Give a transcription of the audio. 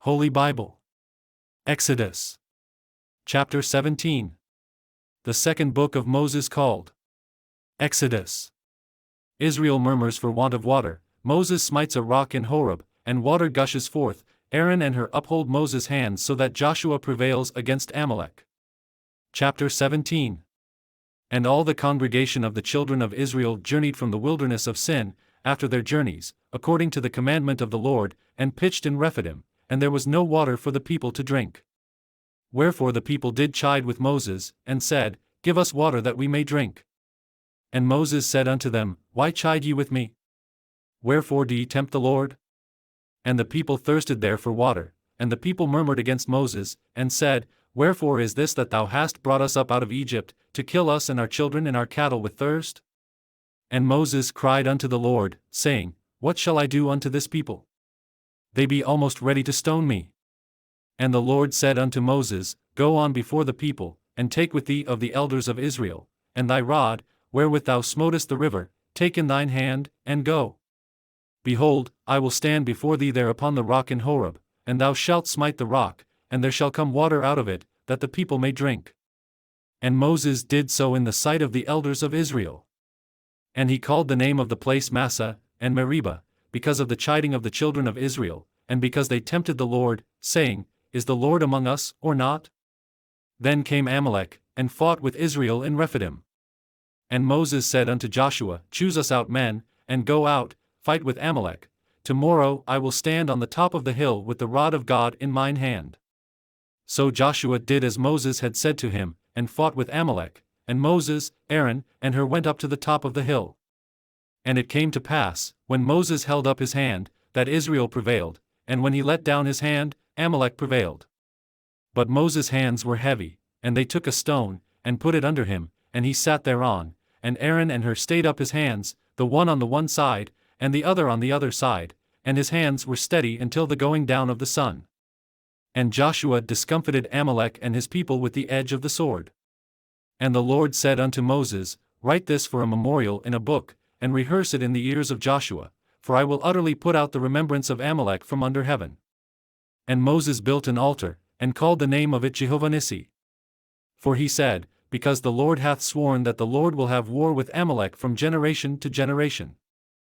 Holy Bible. Exodus. Chapter 17. The second book of Moses called Exodus. Israel murmurs for want of water. Moses smites a rock in Horeb, and water gushes forth. Aaron and her uphold Moses' hands so that Joshua prevails against Amalek. Chapter 17. And all the congregation of the children of Israel journeyed from the wilderness of Sin, after their journeys, according to the commandment of the Lord, and pitched in Rephidim, and there was no water for the people to drink. Wherefore the people did chide with Moses, and said, Give us water that we may drink. And Moses said unto them, Why chide ye with me? Wherefore do ye tempt the Lord? And the people thirsted there for water, and the people murmured against Moses, and said, Wherefore is this that thou hast brought us up out of Egypt, to kill us and our children and our cattle with thirst? And Moses cried unto the Lord, saying, What shall I do unto this people? They be almost ready to stone me. And the Lord said unto Moses, Go on before the people, and take with thee of the elders of Israel, and thy rod, wherewith thou smotest the river, take in thine hand, and go. Behold, I will stand before thee there upon the rock in Horeb, and thou shalt smite the rock, and there shall come water out of it, that the people may drink. And Moses did so in the sight of the elders of Israel. And he called the name of the place Massah, and Meribah, because of the chiding of the children of Israel, and because they tempted the Lord, saying, Is the Lord among us, or not? Then came Amalek, and fought with Israel in Rephidim. And Moses said unto Joshua, Choose us out men, and go out, fight with Amalek. Tomorrow I will stand on the top of the hill with the rod of God in mine hand. So Joshua did as Moses had said to him, and fought with Amalek, and Moses, Aaron, and Hur went up to the top of the hill. And it came to pass, when Moses held up his hand, that Israel prevailed, and when he let down his hand, Amalek prevailed. But Moses' hands were heavy, and they took a stone, and put it under him, and he sat thereon, and Aaron and Hur stayed up his hands, the one on the one side, and the other on the other side, and his hands were steady until the going down of the sun. And Joshua discomfited Amalek and his people with the edge of the sword. And the Lord said unto Moses, Write this for a memorial in a book, and rehearse it in the ears of Joshua, for I will utterly put out the remembrance of Amalek from under heaven. And Moses built an altar, and called the name of it Jehovah Nissi. For he said, Because the Lord hath sworn that the Lord will have war with Amalek from generation to generation.